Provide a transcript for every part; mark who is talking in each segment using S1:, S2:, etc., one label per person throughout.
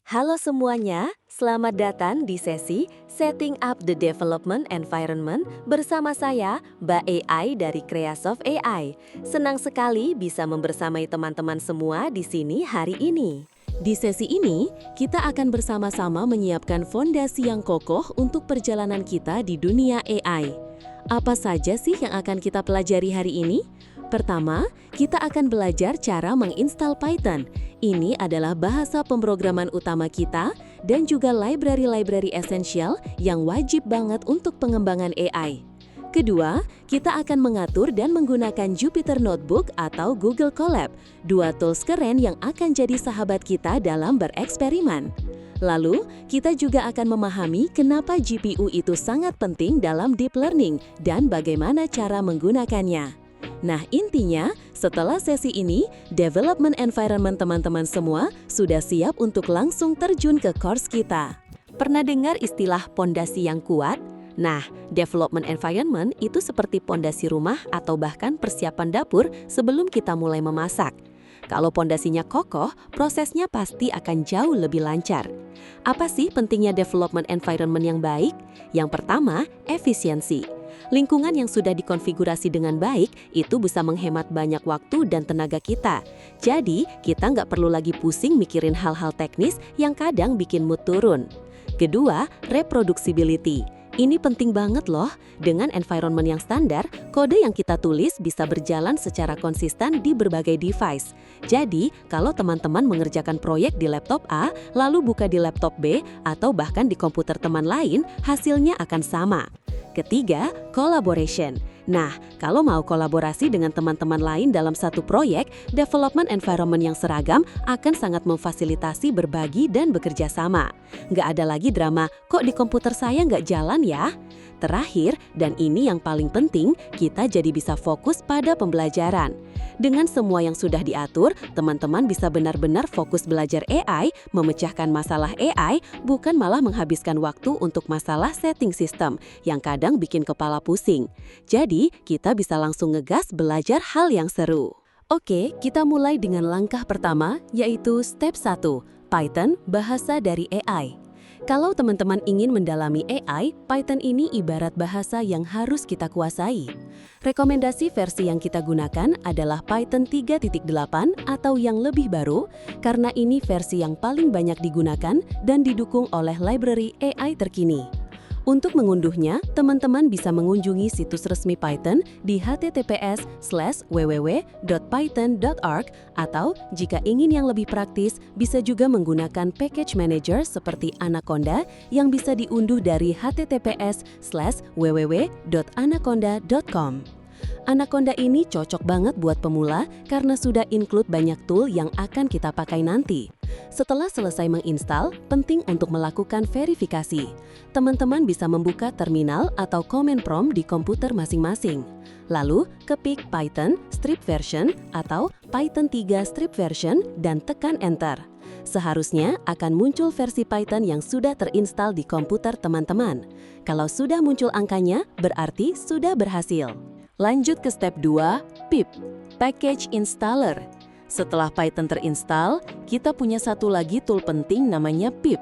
S1: Halo semuanya, selamat datang di sesi Setting Up the Development Environment bersama saya, Mbak AI dari Creasoft AI. Senang sekali bisa membersamai teman-teman semua di sini hari ini. Di sesi ini, kita akan bersama-sama menyiapkan fondasi yang kokoh untuk perjalanan kita di dunia AI. Apa saja sih yang akan kita pelajari hari ini? Pertama, kita akan belajar cara menginstal Python. Ini adalah bahasa pemrograman utama kita dan juga library-library esensial yang wajib banget untuk pengembangan AI. Kedua, kita akan mengatur dan menggunakan Jupyter Notebook atau Google Colab, dua tools keren yang akan jadi sahabat kita dalam bereksperimen. Lalu, kita juga akan memahami kenapa GPU itu sangat penting dalam deep learning dan bagaimana cara menggunakannya. Nah, intinya, setelah sesi ini, development environment teman-teman semua sudah siap untuk langsung terjun ke course kita. Pernah dengar istilah pondasi yang kuat? Nah, development environment itu seperti pondasi rumah atau bahkan persiapan dapur sebelum kita mulai memasak. Kalau pondasinya kokoh, prosesnya pasti akan jauh lebih lancar. Apa sih pentingnya development environment yang baik? Yang pertama, efisiensi. Lingkungan yang sudah dikonfigurasi dengan baik itu bisa menghemat banyak waktu dan tenaga kita. Jadi, kita nggak perlu lagi pusing mikirin hal-hal teknis yang kadang bikin mood turun. Kedua, reproducibility. Ini penting banget loh. Dengan environment yang standar, kode yang kita tulis bisa berjalan secara konsisten di berbagai device. Jadi, kalau teman-teman mengerjakan proyek di laptop A, lalu buka di laptop B, atau bahkan di komputer teman lain, hasilnya akan sama. Ketiga, collaboration. Nah, kalau mau kolaborasi dengan teman-teman lain dalam satu proyek, development environment yang seragam akan sangat memfasilitasi berbagi dan bekerja sama. Nggak ada lagi drama, kok di komputer saya nggak jalan ya? Terakhir, dan ini yang paling penting, kita jadi bisa fokus pada pembelajaran. Dengan semua yang sudah diatur, teman-teman bisa benar-benar fokus belajar AI, memecahkan masalah AI, bukan malah menghabiskan waktu untuk masalah setting system, yang kadang bikin kepala pusing. Jadi, kita bisa langsung ngegas belajar hal yang seru. Oke, kita mulai dengan langkah pertama, yaitu step 1, Python, bahasa dari AI. Kalau teman-teman ingin mendalami AI, Python ini ibarat bahasa yang harus kita kuasai. Rekomendasi versi yang kita gunakan adalah Python 3.8 atau yang lebih baru, karena ini versi yang paling banyak digunakan dan didukung oleh library AI terkini. Untuk mengunduhnya, teman-teman bisa mengunjungi situs resmi Python di https://www.python.org atau jika ingin yang lebih praktis, bisa juga menggunakan package manager seperti Anaconda yang bisa diunduh dari https://www.anaconda.com. Anaconda ini cocok banget buat pemula karena sudah include banyak tool yang akan kita pakai nanti. Setelah selesai menginstal, penting untuk melakukan verifikasi. Teman-teman bisa membuka terminal atau command prompt di komputer masing-masing. Lalu, ketik Python strip version atau Python 3 strip version dan tekan Enter. Seharusnya akan muncul versi Python yang sudah terinstal di komputer teman-teman. Kalau sudah muncul angkanya, berarti sudah berhasil. Lanjut ke step 2, pip, Package Installer. Setelah Python terinstall, kita punya satu lagi tool penting namanya pip.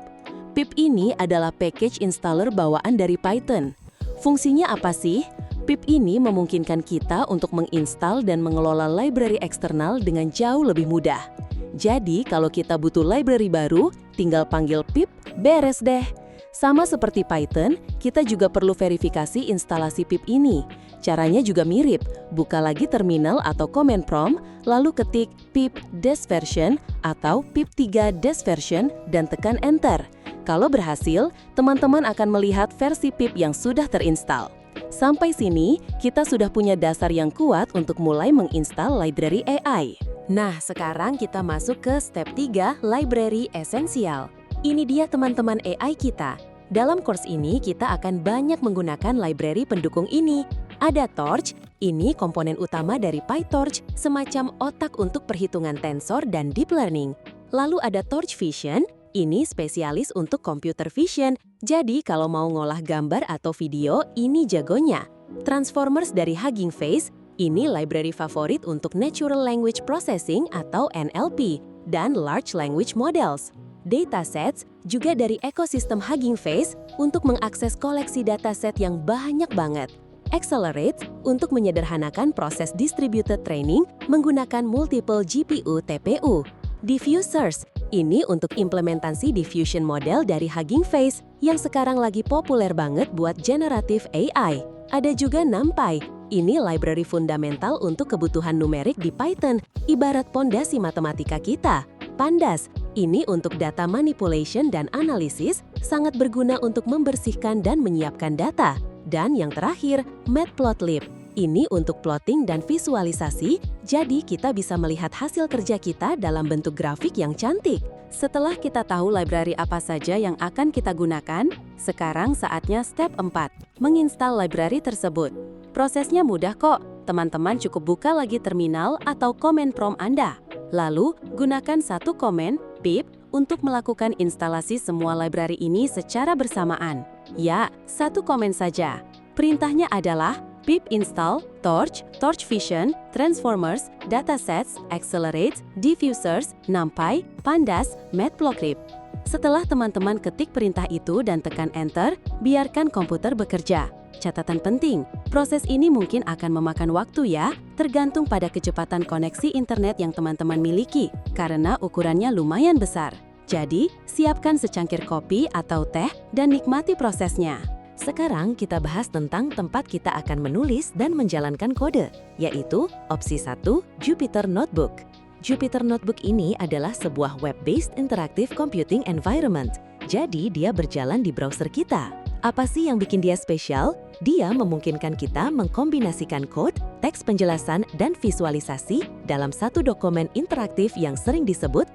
S1: Pip ini adalah package installer bawaan dari Python. Fungsinya apa sih? Pip ini memungkinkan kita untuk menginstal dan mengelola library eksternal dengan jauh lebih mudah. Jadi, kalau kita butuh library baru, tinggal panggil pip, beres deh. Sama seperti Python, kita juga perlu verifikasi instalasi pip ini. Caranya juga mirip, buka lagi terminal atau command prompt, lalu ketik pip -version atau pip 3 -version dan tekan Enter. Kalau berhasil, teman-teman akan melihat versi pip yang sudah terinstal. Sampai sini, kita sudah punya dasar yang kuat untuk mulai menginstal library AI. Nah, sekarang kita masuk ke step 3, library esensial. Ini dia teman-teman AI kita. Dalam course ini, kita akan banyak menggunakan library pendukung ini. Ada Torch, ini komponen utama dari PyTorch, semacam otak untuk perhitungan tensor dan deep learning. Lalu ada Torch Vision, ini spesialis untuk computer vision. Jadi kalau mau ngolah gambar atau video, ini jagonya. Transformers dari Hugging Face, ini library favorit untuk Natural Language Processing atau NLP, dan Large Language Models. datasets, juga dari ekosistem Hugging Face untuk mengakses koleksi dataset yang banyak banget. Accelerate untuk menyederhanakan proses distributed training menggunakan multiple GPU TPU. Diffusers ini untuk implementasi diffusion model dari Hugging Face yang sekarang lagi populer banget buat generative AI. Ada juga NumPy. Ini library fundamental untuk kebutuhan numerik di Python, ibarat pondasi matematika kita. Pandas, ini untuk data manipulation dan analisis, sangat berguna untuk membersihkan dan menyiapkan data. Dan yang terakhir, Matplotlib. Ini untuk plotting dan visualisasi, jadi kita bisa melihat hasil kerja kita dalam bentuk grafik yang cantik. Setelah kita tahu library apa saja yang akan kita gunakan, sekarang saatnya step 4, menginstal library tersebut. Prosesnya mudah kok, teman-teman cukup buka lagi terminal atau command prompt Anda. Lalu, gunakan satu command, pip, untuk melakukan instalasi semua library ini secara bersamaan. Ya, satu komen saja. Perintahnya adalah pip install, torch, torch vision, transformers, datasets, accelerate, diffusers, numpy, pandas, matplotlib. Setelah teman-teman ketik perintah itu dan tekan enter, biarkan komputer bekerja. Catatan penting, proses ini mungkin akan memakan waktu ya, tergantung pada kecepatan koneksi internet yang teman-teman miliki, karena ukurannya lumayan besar. Jadi, siapkan secangkir kopi atau teh dan nikmati prosesnya. Sekarang kita bahas tentang tempat kita akan menulis dan menjalankan kode, yaitu opsi 1, Jupyter Notebook. Jupyter Notebook ini adalah sebuah web-based interactive computing environment, jadi dia berjalan di browser kita. Apa sih yang bikin dia spesial? Dia memungkinkan kita mengkombinasikan code, teks penjelasan, dan visualisasi dalam satu dokumen interaktif yang sering disebut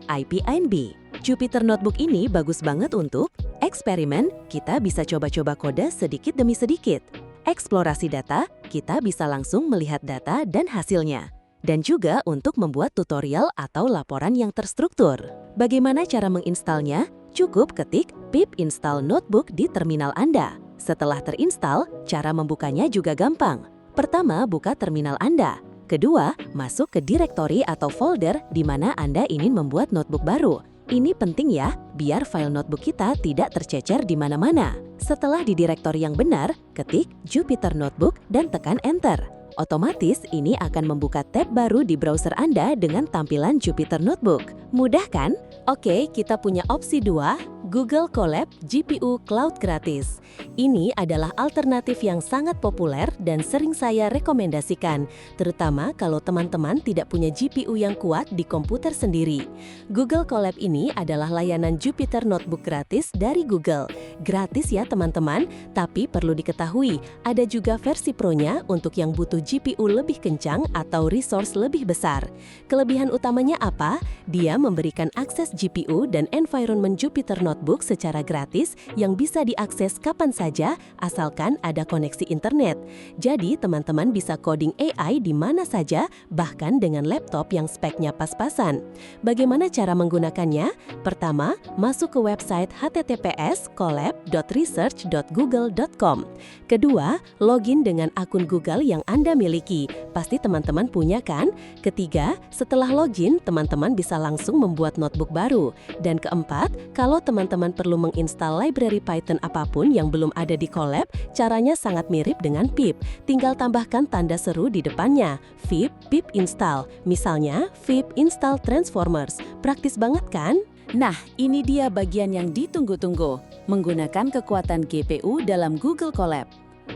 S1: .ipynb. Jupyter Notebook ini bagus banget untuk eksperimen, kita bisa coba-coba kode sedikit demi sedikit. Eksplorasi data, kita bisa langsung melihat data dan hasilnya. Dan juga untuk membuat tutorial atau laporan yang terstruktur. Bagaimana cara menginstalnya? Cukup ketik pip install notebook di terminal Anda. Setelah terinstall, cara membukanya juga gampang. Pertama, buka terminal Anda. Kedua, masuk ke direktori atau folder di mana Anda ingin membuat notebook baru. Ini penting ya, biar file notebook kita tidak tercecer di mana-mana. Setelah di direktori yang benar, ketik Jupyter Notebook dan tekan enter. Otomatis ini akan membuka tab baru di browser Anda dengan tampilan Jupyter Notebook. Mudah kan? Oke, kita punya opsi 2, Google Colab GPU Cloud gratis. Ini adalah alternatif yang sangat populer dan sering saya rekomendasikan, terutama kalau teman-teman tidak punya GPU yang kuat di komputer sendiri. Google Colab ini adalah layanan Jupyter Notebook gratis dari Google. Gratis ya teman-teman, tapi perlu diketahui, ada juga versi Pro-nya untuk yang butuh GPU lebih kencang atau resource lebih besar. Kelebihan utamanya apa? Dia memberikan akses GPU dan environment Jupyter Notebook secara gratis yang bisa diakses kapan saja asalkan ada koneksi internet. Jadi teman-teman bisa coding AI di mana saja, bahkan dengan laptop yang speknya pas-pasan. Bagaimana cara menggunakannya? Pertama, masuk ke website https://colab.research.google.com. Kedua, login dengan akun Google yang Anda miliki. Pasti teman-teman punya kan? Ketiga, setelah login, teman-teman bisa langsung membuat notebook baru. Dan keempat, kalau teman-teman perlu menginstal library Python apapun yang belum ada di Colab, caranya sangat mirip dengan pip. Tinggal tambahkan tanda seru di depannya, pip install. Misalnya, pip install transformers. Praktis banget kan? Nah, ini dia bagian yang ditunggu-tunggu, menggunakan kekuatan GPU dalam Google Colab.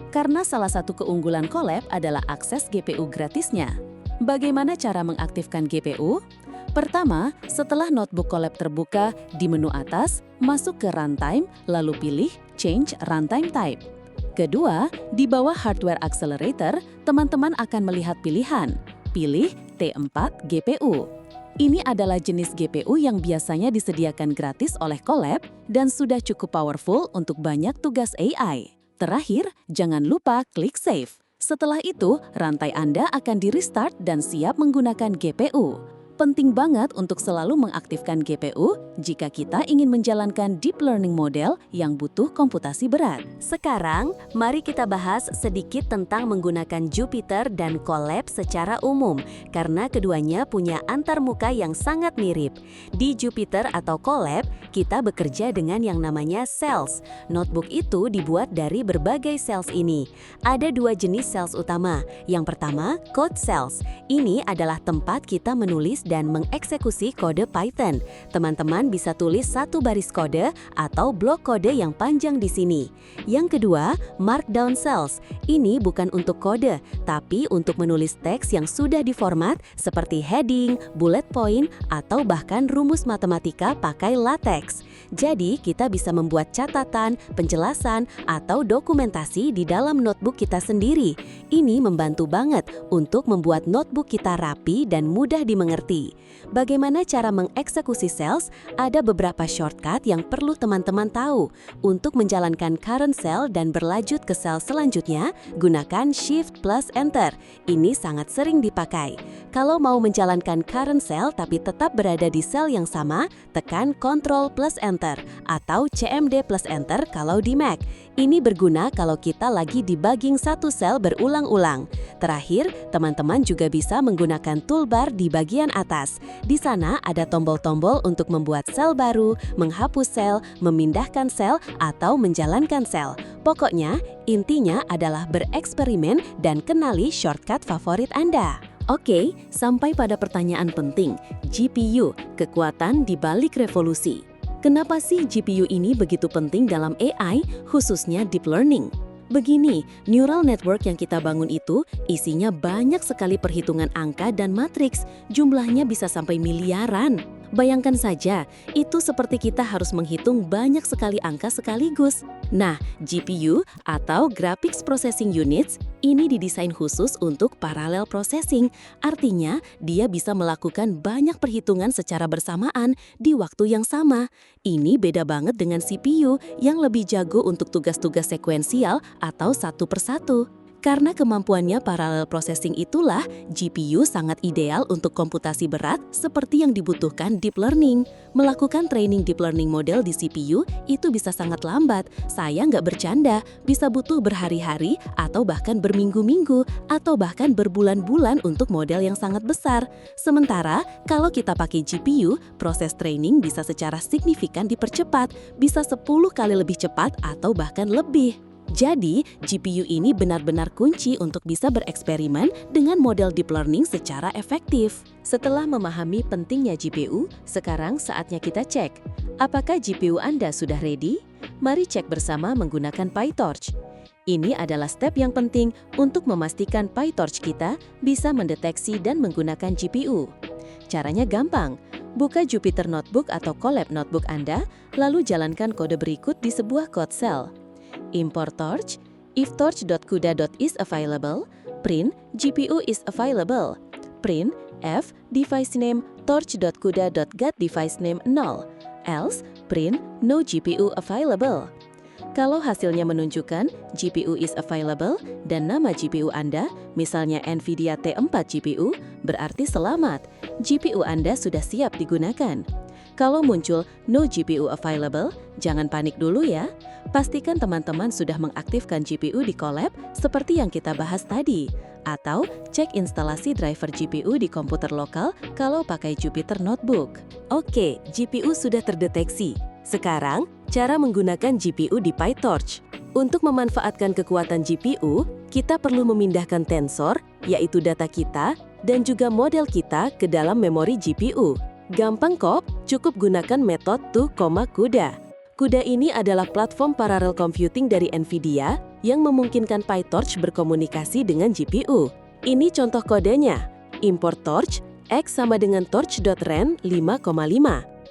S1: Karena salah satu keunggulan Colab adalah akses GPU gratisnya. Bagaimana cara mengaktifkan GPU? Pertama, setelah notebook Colab terbuka, di menu atas, masuk ke Runtime, lalu pilih Change Runtime Type. Kedua, di bawah Hardware Accelerator, teman-teman akan melihat pilihan. Pilih T4 GPU. Ini adalah jenis GPU yang biasanya disediakan gratis oleh Colab dan sudah cukup powerful untuk banyak tugas AI. Terakhir, jangan lupa klik Save. Setelah itu, rantai Anda akan di-restart dan siap menggunakan GPU.
S2: Penting banget untuk selalu mengaktifkan GPU jika kita ingin menjalankan deep learning model yang butuh komputasi berat.
S1: Sekarang, mari kita bahas sedikit tentang menggunakan Jupyter dan Colab secara umum, karena keduanya punya antarmuka yang sangat mirip. Di Jupyter atau Colab, kita bekerja dengan yang namanya cells. Notebook itu dibuat dari berbagai cells ini. Ada dua jenis cells utama. Yang pertama, code cells. Ini adalah tempat kita menulis dan mengeksekusi kode Python. Teman-teman bisa tulis satu baris kode atau blok kode yang panjang di sini. Yang kedua, markdown cells. Ini bukan untuk kode, tapi untuk menulis teks yang sudah diformat seperti heading, bullet point, atau bahkan rumus matematika pakai LaTeX. Jadi, kita bisa membuat catatan, penjelasan, atau dokumentasi di dalam notebook kita sendiri. Ini membantu banget untuk membuat notebook kita rapi dan mudah dimengerti. Bagaimana cara mengeksekusi cells? Ada beberapa shortcut yang perlu teman-teman tahu. Untuk menjalankan current cell dan berlanjut ke cell selanjutnya, gunakan Shift plus Enter. Ini sangat sering dipakai. Kalau mau menjalankan current cell tapi tetap berada di cell yang sama, tekan Ctrl plus Enter atau CMD plus Enter kalau di Mac. Ini berguna kalau kita lagi debugging satu sel berulang-ulang. Terakhir, teman-teman juga bisa menggunakan toolbar di bagian atas. Di sana ada tombol-tombol untuk membuat sel baru, menghapus sel, memindahkan sel, atau menjalankan sel. Pokoknya, intinya adalah bereksperimen dan kenali shortcut favorit Anda.
S2: Oke, sampai pada pertanyaan penting, GPU, kekuatan di balik revolusi. Kenapa sih GPU ini begitu penting dalam AI, khususnya deep learning? Begini, neural network yang kita bangun itu isinya banyak sekali perhitungan angka dan matriks, jumlahnya bisa sampai miliaran. Bayangkan saja, itu seperti kita harus menghitung banyak sekali angka sekaligus. Nah, GPU atau Graphics Processing Units ini didesain khusus untuk parallel processing. Artinya, dia bisa melakukan banyak perhitungan secara bersamaan di waktu yang sama. Ini beda banget dengan CPU yang lebih jago untuk tugas-tugas sekuensial atau satu persatu. Karena kemampuannya parallel processing itulah, GPU sangat ideal untuk komputasi berat seperti yang dibutuhkan deep learning. Melakukan training deep learning model di CPU itu bisa sangat lambat. Saya nggak bercanda, bisa butuh berhari-hari atau bahkan berminggu-minggu atau bahkan berbulan-bulan untuk model yang sangat besar. Sementara, kalau kita pakai GPU, proses training bisa secara signifikan dipercepat, bisa 10 kali lebih cepat atau bahkan lebih. Jadi, GPU ini benar-benar kunci untuk bisa bereksperimen dengan model deep learning secara efektif. Setelah memahami pentingnya GPU, sekarang saatnya kita cek. Apakah GPU Anda sudah ready? Mari cek bersama menggunakan PyTorch. Ini adalah step yang penting untuk memastikan PyTorch kita bisa mendeteksi dan menggunakan GPU. Caranya gampang. Buka Jupyter Notebook atau Colab Notebook Anda, lalu jalankan kode berikut di sebuah code cell. Import torch, if torch.cuda.is available, print GPU is available, print f device name torch.cuda.get device name 0, else print no GPU available. Kalau hasilnya menunjukkan GPU is available dan nama GPU Anda, misalnya NVIDIA T4 GPU, berarti selamat, GPU Anda sudah siap digunakan. Kalau muncul no GPU available, jangan panik dulu ya. Pastikan teman-teman sudah mengaktifkan GPU di Colab seperti yang kita bahas tadi. Atau cek instalasi driver GPU di komputer lokal kalau pakai Jupyter Notebook. Oke, GPU sudah terdeteksi. Sekarang, cara menggunakan GPU di PyTorch. Untuk memanfaatkan kekuatan GPU, kita perlu memindahkan tensor, yaitu data kita, dan juga model kita ke dalam memori GPU. Gampang kok, cukup gunakan metode to,CUDA. CUDA ini adalah platform parallel computing dari NVIDIA yang memungkinkan PyTorch berkomunikasi dengan GPU. Ini contoh kodenya. Import torch, x sama dengan torch.ren 5,5.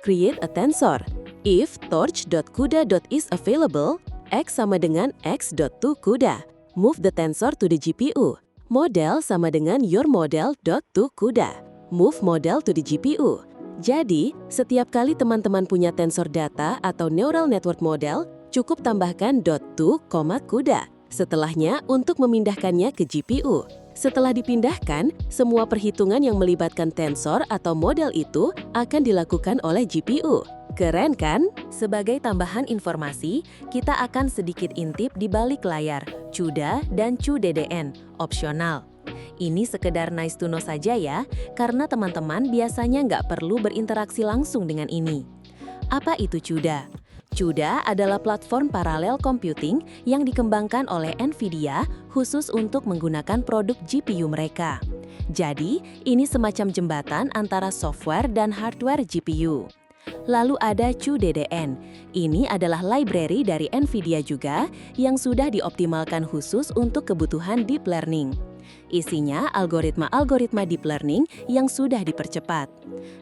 S2: Create a tensor. If torch.cuda.is available, x sama dengan x.toCUDA. Move the tensor to the GPU. Model sama dengan your model.toCUDA. Move model to the GPU. Jadi, setiap kali teman-teman punya tensor data atau neural network model, cukup tambahkan .to, CUDA. Setelahnya, untuk memindahkannya ke GPU. Setelah dipindahkan, semua perhitungan yang melibatkan tensor atau model itu akan dilakukan oleh GPU. Keren kan? Sebagai tambahan informasi, kita akan sedikit intip di balik layar, CUDA dan cuDDN, opsional. Ini sekedar nice to know saja ya, karena teman-teman biasanya nggak perlu berinteraksi langsung dengan ini. Apa itu CUDA? CUDA adalah platform paralel computing yang dikembangkan oleh NVIDIA khusus untuk menggunakan produk GPU mereka. Jadi, ini semacam jembatan antara software dan hardware GPU. Lalu ada cuDDN. Ini adalah library dari NVIDIA juga yang sudah dioptimalkan khusus untuk kebutuhan deep learning. Isinya algoritma-algoritma deep learning yang sudah dipercepat.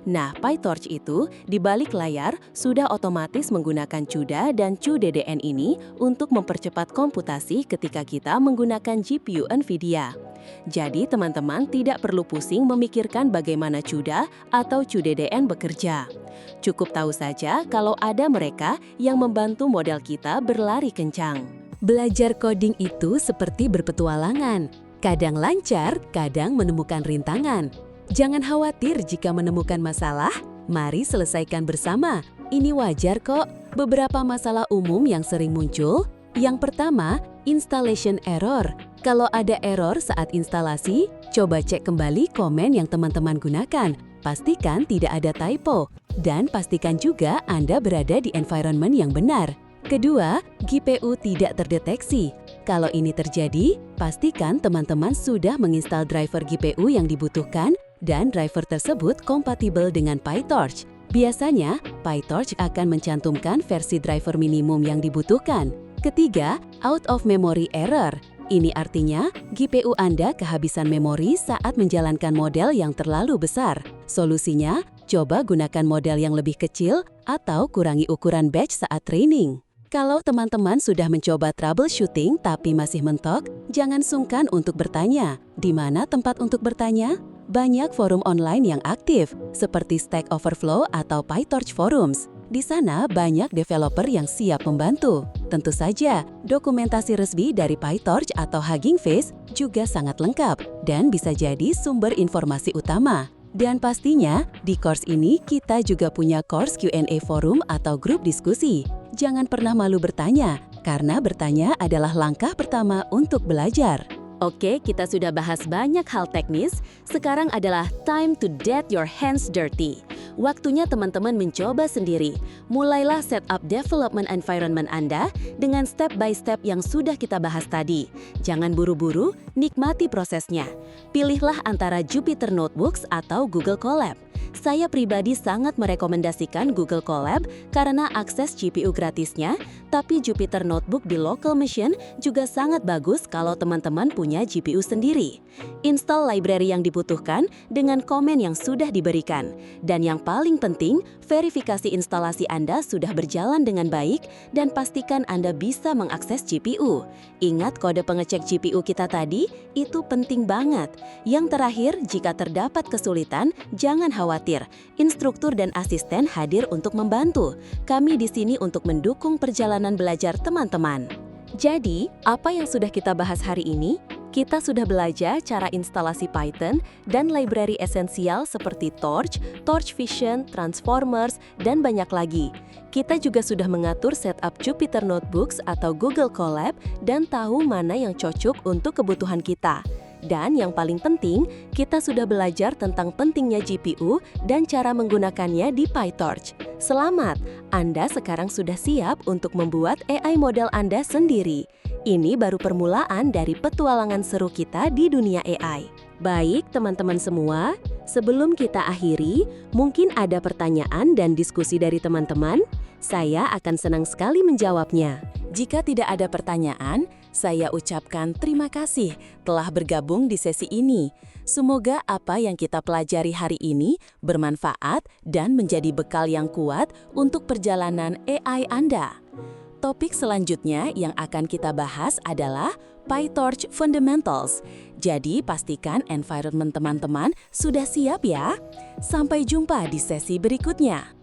S2: Nah, PyTorch itu di balik layar sudah otomatis menggunakan CUDA dan cuDDN ini untuk mempercepat komputasi ketika kita menggunakan GPU NVIDIA. Jadi, teman-teman tidak perlu pusing memikirkan bagaimana CUDA atau cuDDN bekerja. Cukup tahu saja kalau ada mereka yang membantu model kita berlari kencang.
S1: Belajar coding itu seperti berpetualangan. Kadang lancar, kadang menemukan rintangan. Jangan khawatir jika menemukan masalah, mari selesaikan bersama. Ini wajar kok. Beberapa masalah umum yang sering muncul. Yang pertama, installation error. Kalau ada error saat instalasi, coba cek kembali komen yang teman-teman gunakan. Pastikan tidak ada typo. Dan pastikan juga Anda berada di environment yang benar. Kedua, GPU tidak terdeteksi. Kalau ini terjadi, pastikan teman-teman sudah menginstal driver GPU yang dibutuhkan dan driver tersebut kompatibel dengan PyTorch. Biasanya, PyTorch akan mencantumkan versi driver minimum yang dibutuhkan. Ketiga, out of memory error. Ini artinya GPU Anda kehabisan memori saat menjalankan model yang terlalu besar. Solusinya, coba gunakan model yang lebih kecil atau kurangi ukuran batch saat training. Kalau teman-teman sudah mencoba troubleshooting tapi masih mentok, jangan sungkan untuk bertanya. Di mana tempat untuk bertanya? Banyak forum online yang aktif, seperti Stack Overflow atau PyTorch Forums. Di sana banyak developer yang siap membantu. Tentu saja, dokumentasi resmi dari PyTorch atau Hugging Face juga sangat lengkap dan bisa jadi sumber informasi utama. Dan pastinya, di course ini kita juga punya course Q&A forum atau grup diskusi. Jangan pernah malu bertanya, karena bertanya adalah langkah pertama untuk belajar. Oke, kita sudah bahas banyak hal teknis. Sekarang adalah time to get your hands dirty. Waktunya teman-teman mencoba sendiri. Mulailah setup development environment Anda dengan step by step yang sudah kita bahas tadi. Jangan buru-buru, nikmati prosesnya. Pilihlah antara Jupyter Notebooks atau Google Colab. Saya pribadi sangat merekomendasikan Google Colab karena akses GPU gratisnya, tapi Jupyter Notebook di local machine juga sangat bagus kalau teman-teman punya GPU sendiri. Install library yang dibutuhkan dengan komen yang sudah diberikan. Dan yang paling penting, verifikasi instalasi Anda sudah berjalan dengan baik dan pastikan Anda bisa mengakses GPU. Ingat kode pengecek GPU kita tadi? Itu penting banget. Yang terakhir, jika terdapat kesulitan, jangan khawatir. Instruktur dan asisten hadir untuk membantu. Kami di sini untuk mendukung perjalanan belajar teman-teman. Jadi, apa yang sudah kita bahas hari ini? Kita sudah belajar cara instalasi Python dan library esensial seperti Torch, Torch Vision, Transformers, dan banyak lagi. Kita juga sudah mengatur setup Jupyter Notebooks atau Google Colab dan tahu mana yang cocok untuk kebutuhan kita. Dan yang paling penting, kita sudah belajar tentang pentingnya GPU dan cara menggunakannya di PyTorch. Selamat, Anda sekarang sudah siap untuk membuat AI model Anda sendiri. Ini baru permulaan dari petualangan seru kita di dunia AI. Baik teman-teman semua, sebelum kita akhiri, mungkin ada pertanyaan dan diskusi dari teman-teman? Saya akan senang sekali menjawabnya. Jika tidak ada pertanyaan, saya ucapkan terima kasih telah bergabung di sesi ini. Semoga apa yang kita pelajari hari ini bermanfaat dan menjadi bekal yang kuat untuk perjalanan AI Anda. Topik selanjutnya yang akan kita bahas adalah PyTorch Fundamentals. Jadi pastikan environment teman-teman sudah siap ya. Sampai jumpa di sesi berikutnya.